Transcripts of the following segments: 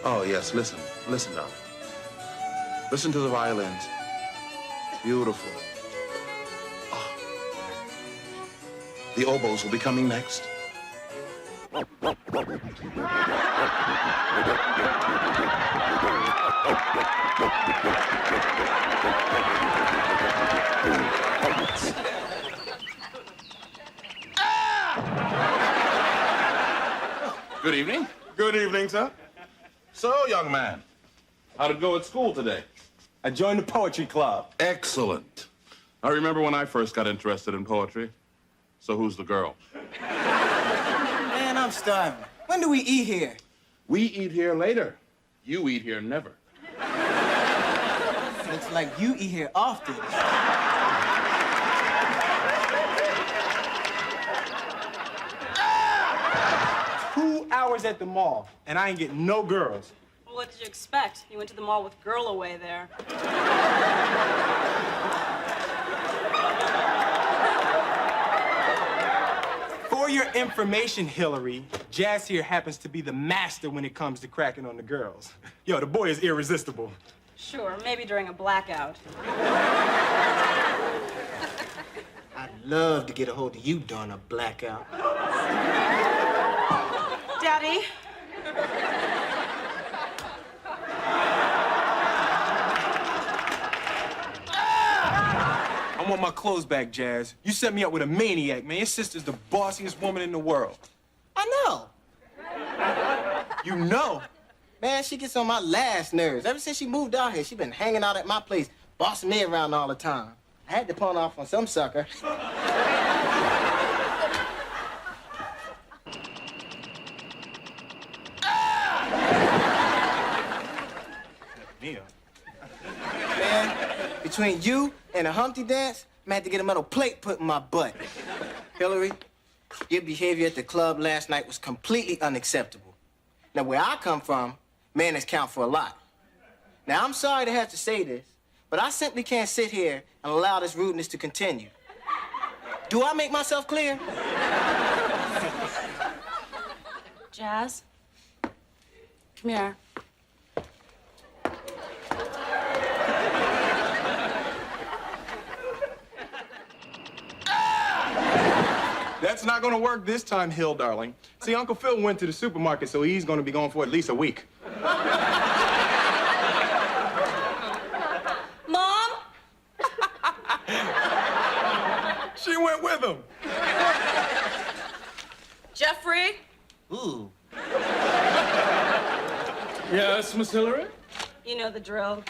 Oh, yes, listen, darling. Listen to the violins. Beautiful. Oh. The oboes will be coming next. Good evening. Good evening, sir. So, young man, how'd it go at school today? I joined the poetry club. Excellent. I remember when I first got interested in poetry. So who's the girl? Man, I'm starving. When do we eat here? We eat here later. You eat here never. Looks like you eat here often. 2 hours at the mall, and I ain't getting no girls. Well, what did you expect? You went to the mall with Girl Away there. For your information, Hillary, Jazz here happens to be the master when it comes to cracking on the girls. Yo, the boy is irresistible. Sure, maybe during a blackout. I'd love to get a hold of you during a blackout. Daddy? I want my clothes back, Jazz. You set me up with a maniac, man. Your sister's the bossiest woman in the world. I know. You know? Man, she gets on my last nerves. Ever since she moved out here, she been hanging out at my place, bossing me around all the time. I had to pawn off on some sucker. Mia. Man, between you and a Humpty dance, I had to get a metal plate put in my butt. Hillary, your behavior at the club last night was completely unacceptable. Now, where I come from, manners count for a lot. Now, I'm sorry to have to say this, but I simply can't sit here and allow this rudeness to continue. Do I make myself clear? Jazz? Come here. That's not gonna work this time, Hill, darling. See, Uncle Phil went to the supermarket, so he's gonna be gone for at least a week. Mom? She went with him. Jeffrey? Ooh. Yes, Miss Hillary? You know the drill.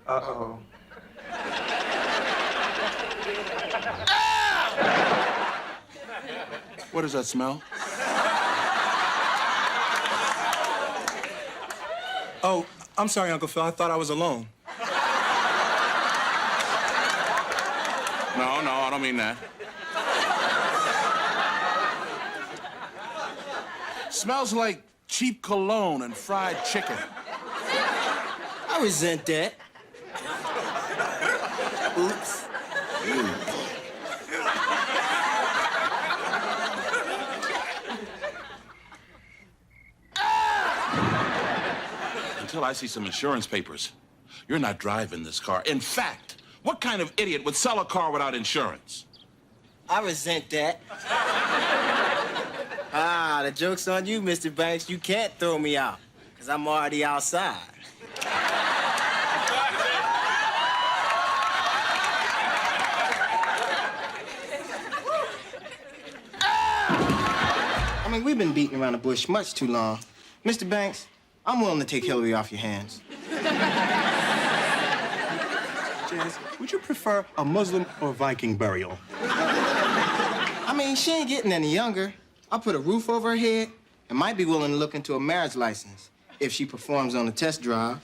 Uh-oh. What does that smell? Oh, I'm sorry, Uncle Phil. I thought I was alone. No, I don't mean that. Smells like cheap cologne and fried chicken. I resent that. Oops. Until I see some insurance papers, you're not driving this car. In fact, what kind of idiot would sell a car without insurance? I resent that. Ah, the joke's on you, Mr. Banks. You can't throw me out, because I'm already outside. I mean, we've been beating around the bush much too long. Mr. Banks, I'm willing to take Hillary off your hands. Jazz, would you prefer a Muslim or Viking burial? I mean, she ain't getting any younger. I'll put a roof over her head and might be willing to look into a marriage license if she performs on a test drive.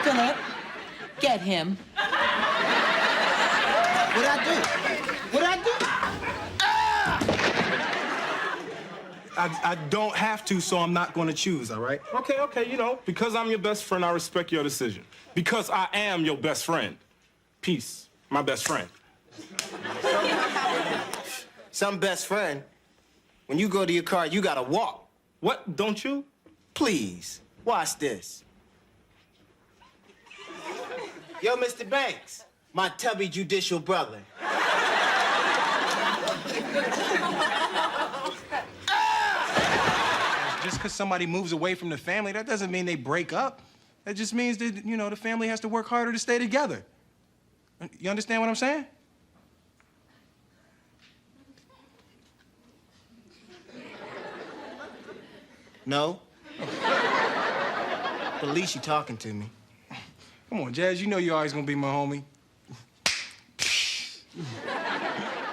Philip, get him. What'd I do? What'd I do? I don't have to, so I'm not going to choose, all right? Okay, you know, because I'm your best friend, I respect your decision. Because I am your best friend. Peace, my best friend. Some best friend. When you go to your car, you gotta walk. What, don't you? Please, watch this. Yo, Mr. Banks, my tubby judicial brother. Just because somebody moves away from the family, that doesn't mean they break up. That just means that, you know, the family has to work harder to stay together. You understand what I'm saying? No. But at least you talking to me. Come on, Jazz, you know you're always gonna be my homie.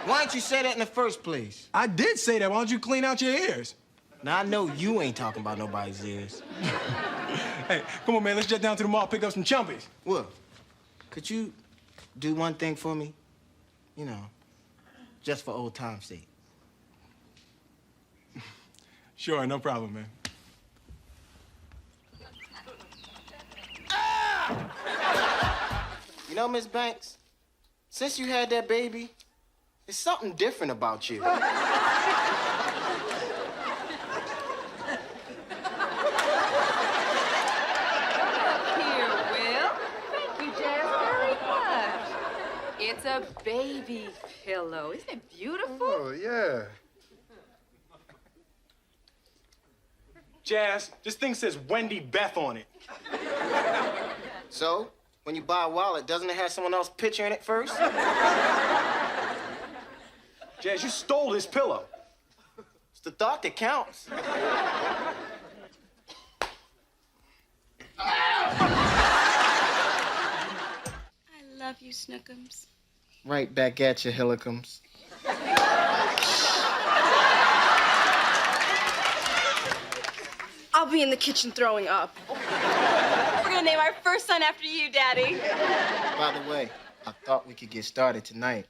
Why didn't you say that in the first place? I did say that. Why don't you clean out your ears? Now, I know you ain't talking about nobody's ears. Hey, come on, man. Let's jet down to the mall, pick up some chumpies. Well, could you do one thing for me? You know, just for old time's sake. Sure, no problem, man. You know, Miss Banks, since you had that baby, there's something different about you. Here, Will. Thank you, Jazz, very much. It's a baby pillow. Isn't it beautiful? Oh, yeah. Jazz, this thing says Wendy Beth on it. So, when you buy a wallet, doesn't it have someone else's picture in it first? Jazz, you stole this pillow. It's the thought that counts. I love you, Snookums. Right back at you, Hillicums. I'll be in the kitchen throwing up. We're gonna name our first son after you, Daddy. By the way, I thought we could get started tonight.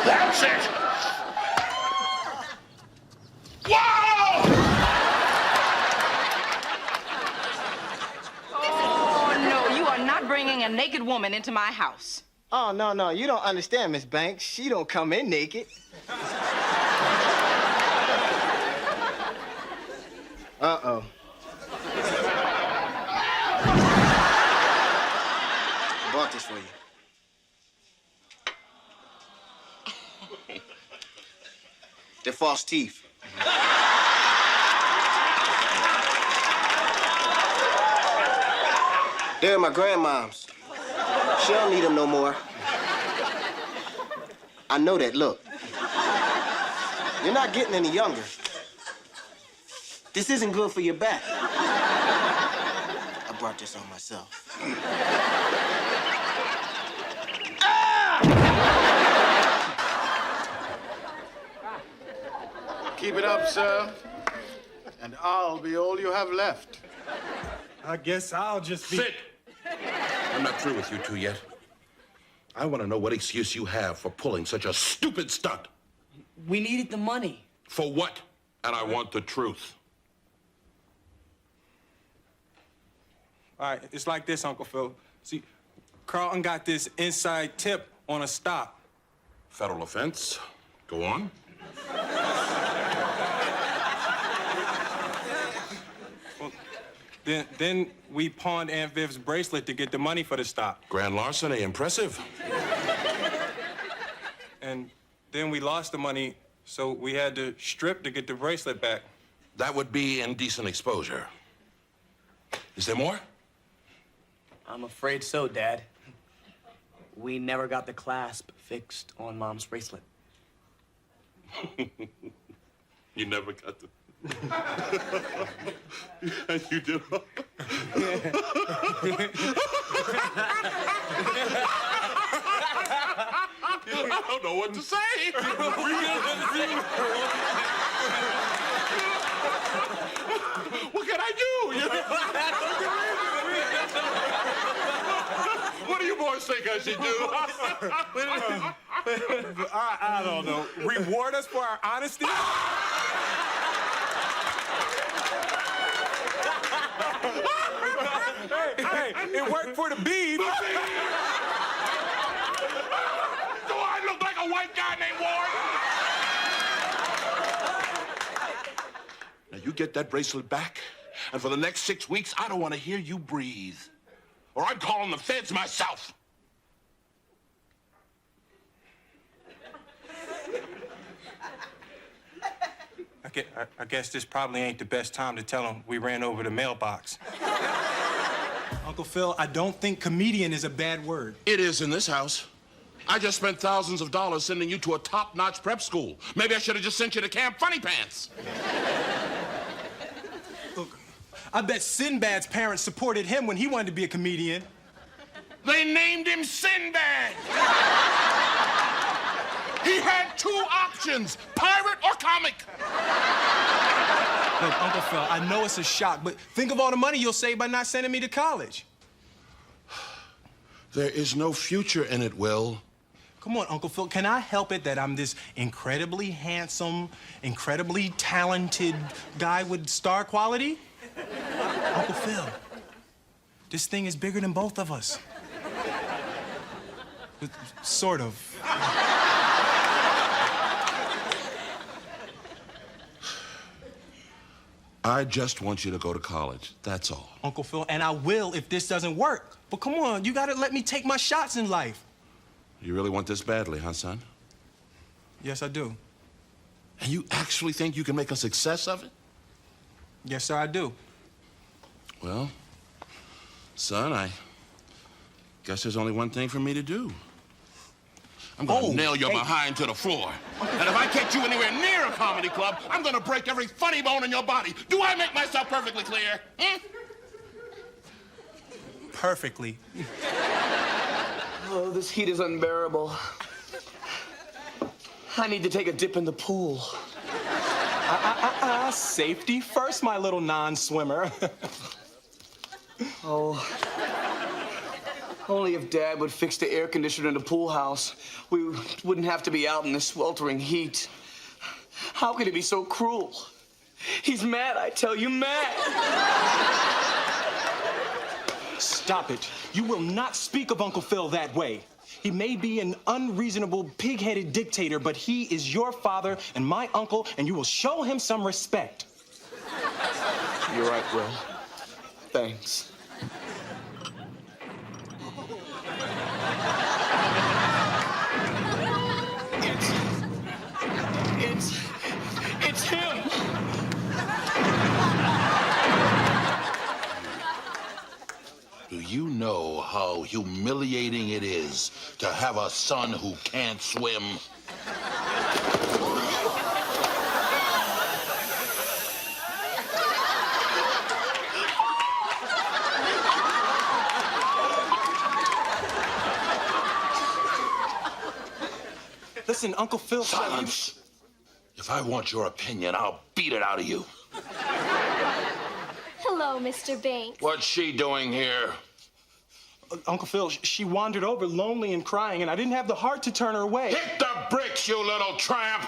That's it! Whoa! Oh, no, you are not bringing a naked woman into my house. Oh, no, you don't understand, Miss Banks. She don't come in naked. Uh-oh. I bought this for you. They're false teeth. They're my grandmom's. She don't need them no more. I know that look. You're not getting any younger. This isn't good for your back. I brought this on myself. Keep it up, sir. And I'll be all you have left. I guess I'll just be... Sit! I'm not through with you two yet. I want to know what excuse you have for pulling such a stupid stunt. We needed the money. For what? And I want the truth. All right, it's like this, Uncle Phil. See, Carlton got this inside tip on a stop. Federal offense. Go on. Well, then we pawned Aunt Viv's bracelet to get the money for the stop. Grand larceny, impressive. And then we lost the money, so we had to strip to get the bracelet back. That would be indecent exposure. Is there more? I'm afraid so, Dad. We never got the clasp fixed on Mom's bracelet. You never got the... And you did... I don't know what to say. What can I do? What do you boys think I should do? I don't know. Reward us for our honesty? hey, it worked for the beef. Do I look like a white guy named Ward? Now You get that bracelet back, and for the next 6 weeks, I don't want to hear you breathe. Or I'm calling the feds myself. I guess this probably ain't the best time to tell him we ran over the mailbox. Uncle Phil, I don't think comedian is a bad word. It is in this house. I just spent thousands of dollars sending you to a top-notch prep school. Maybe I should have just sent you to Camp Funny Pants. Look, I bet Sinbad's parents supported him when he wanted to be a comedian. They named him Sinbad. He had 2 options, pirate or comic. Look, Uncle Phil, I know it's a shock, but think of all the money you'll save by not sending me to college. There is no future in it, Will. Come on, Uncle Phil, can I help it that I'm this incredibly handsome, incredibly talented guy with star quality? Uncle Phil, this thing is bigger than both of us. Sort of. I just want you to go to college, that's all. Uncle Phil, and I will if this doesn't work. But come on, you gotta let me take my shots in life. You really want this badly, huh, son? Yes, I do. And you actually think you can make a success of it? Yes, sir, I do. Well, son, I guess there's only one thing for me to do. I'm gonna nail your behind to the floor. And if I catch you anywhere near a comedy club, I'm gonna break every funny bone in your body. Do I make myself perfectly clear? Perfectly. Oh, this heat is unbearable. I need to take a dip in the pool. Safety first, my little non-swimmer. Oh. Only if Dad would fix the air conditioner in the pool house, we wouldn't have to be out in this sweltering heat. How could he be so cruel? He's mad, I tell you, mad. Stop it. You will not speak of Uncle Phil that way. He may be an unreasonable, pig-headed dictator, but he is your father and my uncle, and you will show him some respect. You're right, Will. Thanks. It's him! Do you know how humiliating it is to have a son who can't swim? Listen, Uncle Phil... Silence! If I want your opinion, I'll beat it out of you. Hello, Mr. Banks. What's she doing here? Uncle Phil, she wandered over lonely and crying, and I didn't have the heart to turn her away. Hit the bricks, you little tramp!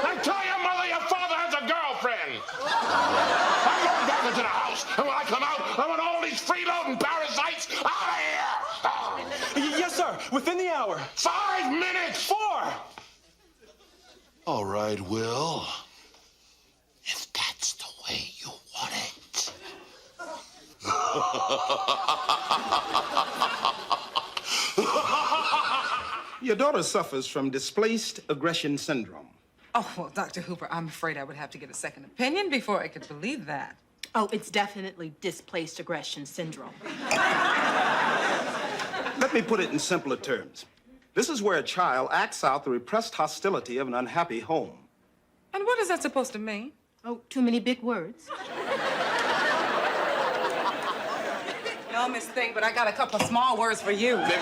I tell your mother your father has a girlfriend! I'm going back into the house, and when I come out, I want all these freeloading parasites out of here! Yes, sir. Within the hour. 5 minutes! 4! All right, Will. If that's the way you want it. Your daughter suffers from displaced aggression syndrome. Oh, well, Dr. Hooper, I'm afraid I would have to get a second opinion before I could believe that. Oh, it's definitely displaced aggression syndrome. Let me put it in simpler terms. This is where a child acts out the repressed hostility of an unhappy home. And what is that supposed to mean? Oh, too many big words. No, Miss Thing, but I got a couple of small words for you. Hey,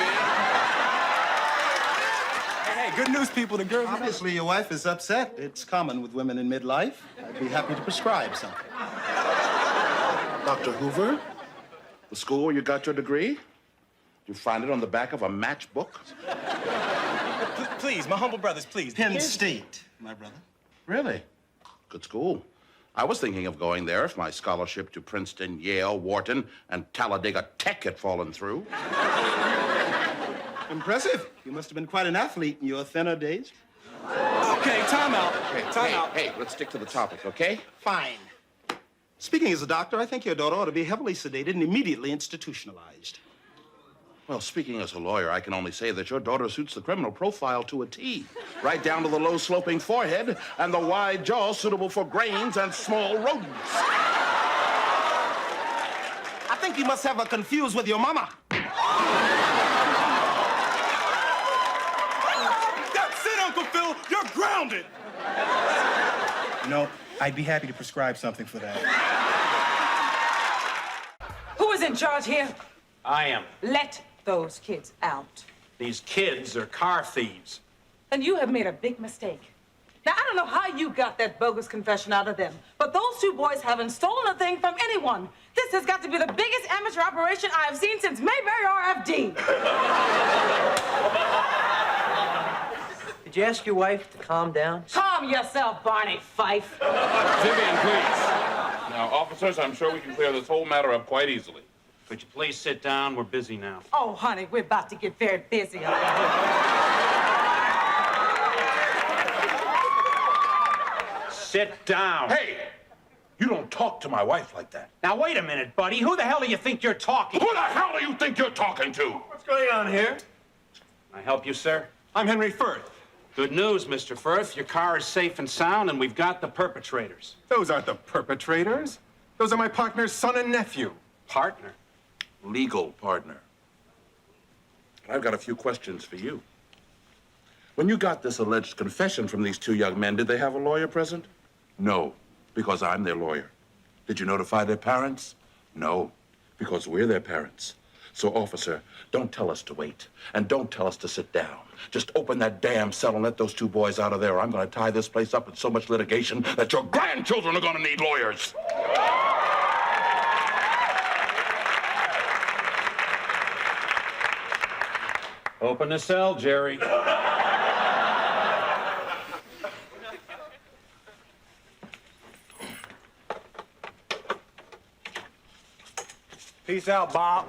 good news, people. The girls... Obviously, your wife is upset. It's common with women in midlife. I'd be happy to prescribe something. Dr. Hoover, the school where you got your degree? You find it on the back of a matchbook? Please, my humble brothers, please. Penn State, my brother. Really? Good school. I was thinking of going there if my scholarship to Princeton, Yale, Wharton, and Talladega Tech had fallen through. Impressive. You must have been quite an athlete in your thinner days. Okay, time out. Time out. Hey, let's stick to the topic, okay? Fine. Speaking as a doctor, I think your daughter ought to be heavily sedated and immediately institutionalized. Well, speaking as a lawyer, I can only say that your daughter suits the criminal profile to a T. Right down to the low-sloping forehead and the wide jaw suitable for grains and small rodents. I think you must have her confused with your mama. That's it, Uncle Phil. You're grounded. No, I'd be happy to prescribe something for that. Who is in charge here? I am. Let those kids out. These kids are car thieves. And you have made a big mistake. Now, I don't know how you got that bogus confession out of them, but those two boys haven't stolen a thing from anyone. This has got to be the biggest amateur operation I have seen since Mayberry RFD. Did you ask your wife to calm down? Calm yourself, Barney Fife. Vivian, please. Now, officers, I'm sure we can clear this whole matter up quite easily. Could you please sit down? We're busy now. Oh, honey, we're about to get very busy. Sit down. Hey! You don't talk to my wife like that. Now, wait a minute, buddy. Who the hell do you think you're talking? Who the hell do you think you're talking to? What's going on here? Can I help you, sir? I'm Henry Firth. Good news, Mr. Firth. Your car is safe and sound, and we've got the perpetrators. Those aren't the perpetrators. Those are my partner's son and nephew. Partner? Legal partner. I've got a few questions for you. When you got this alleged confession from these two young men, did they have a lawyer present? No, because I'm their lawyer. Did you notify their parents? No, because we're their parents. So, officer, don't tell us to wait, and don't tell us to sit down. Just open that damn cell and let those two boys out of there, or I'm going to tie this place up with so much litigation that your grandchildren are going to need lawyers. Open the cell, Jerry. Peace out, Bob.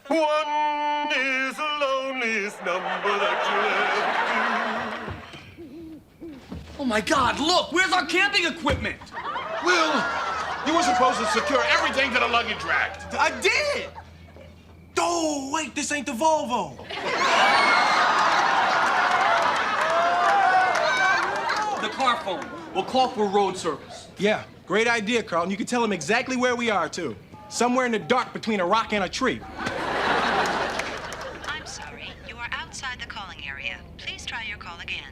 One is the loneliest number that you ever do. Oh, my God, look! Where's our camping equipment? Will, you were supposed to secure everything to the luggage rack. I did! Oh, wait, this ain't the Volvo. The car phone. We'll call for road service. Yeah, great idea, Carlton. You can tell them exactly where we are, too. Somewhere in the dark between a rock and a tree. I'm sorry. You are outside the calling area. Please try your call again.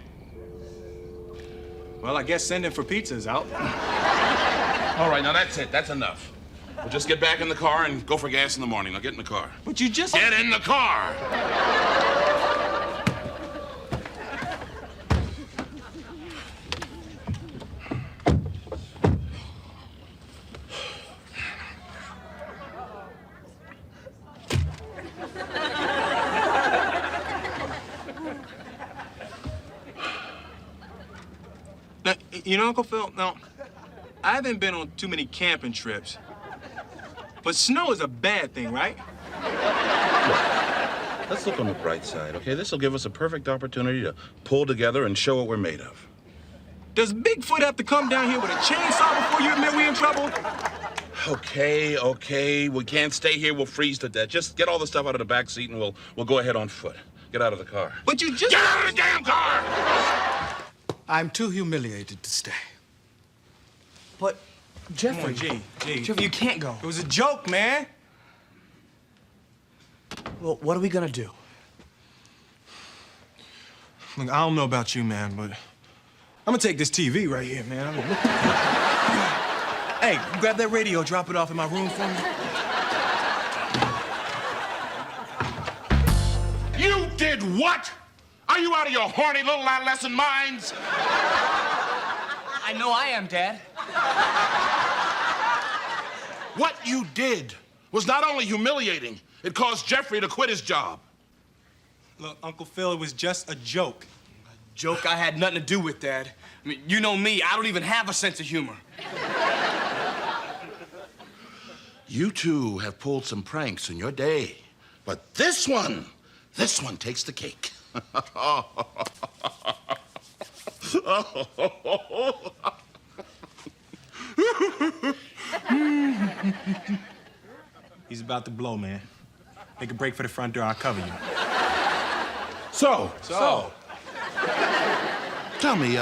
Well, I guess sending for pizza's out. All right, now that's it. That's enough. We'll just get back in the car and go for gas in the morning. Now get in the car. But you just... Get in the car! Now, you know, Uncle Phil, now, I haven't been on too many camping trips. But snow is a bad thing, right? Let's look on the bright side, okay? This will give us a perfect opportunity to pull together and show what we're made of. Does Bigfoot have to come down here with a chainsaw before you admit we're in trouble? Okay. We can't stay here. We'll freeze to death. Just get all the stuff out of the back seat and we'll go ahead on foot. Get out of the car. But you just... Get out of the damn car! I'm too humiliated to stay. But, Jeffrey... Gee. Jeffrey, you can't go. It was a joke, man. Well, what are we gonna do? Look, I don't know about you, man, but I'm gonna take this TV right here, man. Hey, grab that radio, drop it off in my room for me. You did what? Are you out of your horny little adolescent minds? I know I am, Dad. What you did was not only humiliating, it caused Jeffrey to quit his job. Look, Uncle Phil, it was just a joke. Joke I had nothing to do with, Dad. I mean, you know me, I don't even have a sense of humor. You two have pulled some pranks in your day, but this one takes the cake. He's about to blow, man. Make a break for the front door, I'll cover you. So, So. tell me,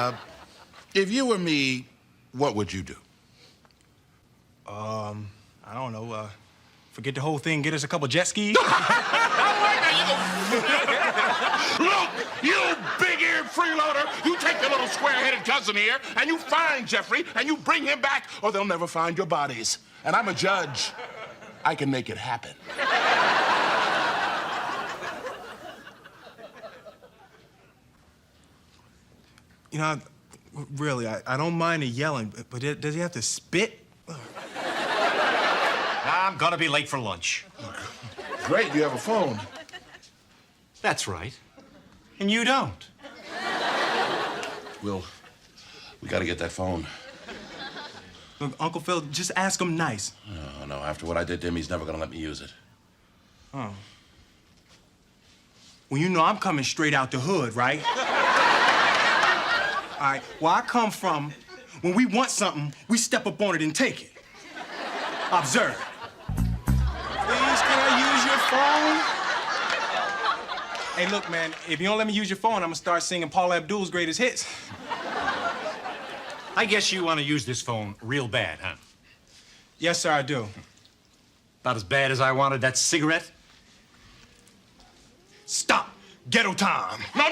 if you were me, what would you do? I don't know, forget the whole thing, get us a couple jet skis? Look, you big-eared freeloader, you take your little square-headed cousin here, and you find Jeffrey, and you bring him back, or they'll never find your bodies. And I'm a judge. I can make it happen. You know, really, I don't mind the yelling, but does he have to spit? I'm gonna be late for lunch. Great, you have a phone. That's right. And you don't. Will, we gotta get that phone. Look, Uncle Phil, just ask him nice. Oh, no, after what I did to him, he's never gonna let me use it. Oh. Well, you know I'm coming straight out the hood, right? All right, where I come from, when we want something, we step up on it and take it. Observe. Please, can I use your phone? Hey, look, man, if you don't let me use your phone, I'm gonna start singing Paula Abdul's greatest hits. I guess you want to use this phone real bad, huh? Yes, sir, I do. About as bad as I wanted that cigarette? Stop. Ghetto time. No,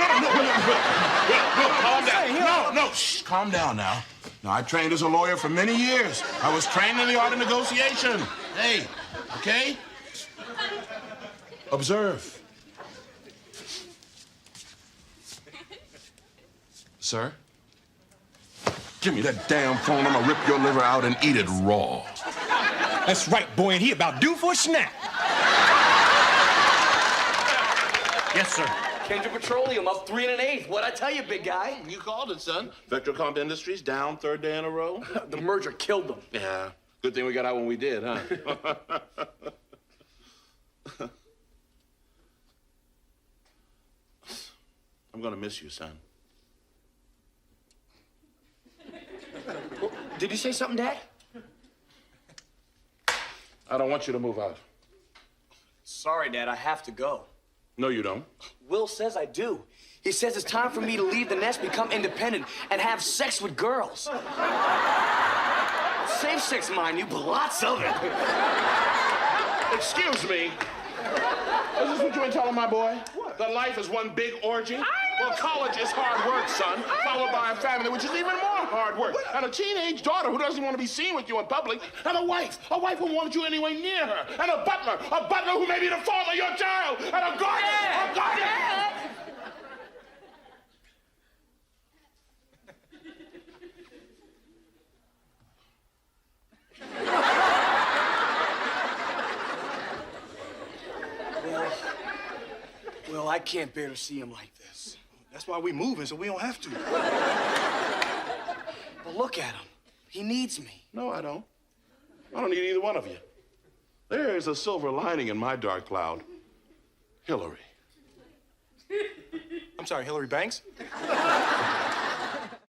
calm down. No, shh, calm down now. Now, I trained as a lawyer for many years. I was trained in the art of negotiation. Hey, okay? Observe. Sir? Give me that damn phone. I'm gonna rip your liver out and eat it raw. That's right, boy, and he about due for a snap. Yes, sir. Kendra Petroleum up 3 1/8. What'd I tell you, big guy? You called it, son. Vectorcomp Industries down 3rd day in a row. The merger killed them. Yeah. Good thing we got out when we did, huh? I'm gonna miss you, son. Did you say something, Dad? I don't want you to move out. Sorry, Dad, I have to go. No, you don't. Will says I do. He says it's time for me to leave the nest, become independent, and have sex with girls. Safe sex, mind you, but lots of it. Excuse me. Is this what you been telling my boy? What? That life is one big orgy? Well, college is hard work, son, followed by a family, which is even more hard work. And a teenage daughter who doesn't want to be seen with you in public. And a wife who won't want you anywhere near her. And a butler who may be the father of your child. And a guardian, Well, I can't bear to see him like this. That's why we moving, so we don't have to. But look at him. He needs me. No, I don't. I don't need either one of you. There is a silver lining in my dark cloud. Hillary. I'm sorry, Hillary Banks?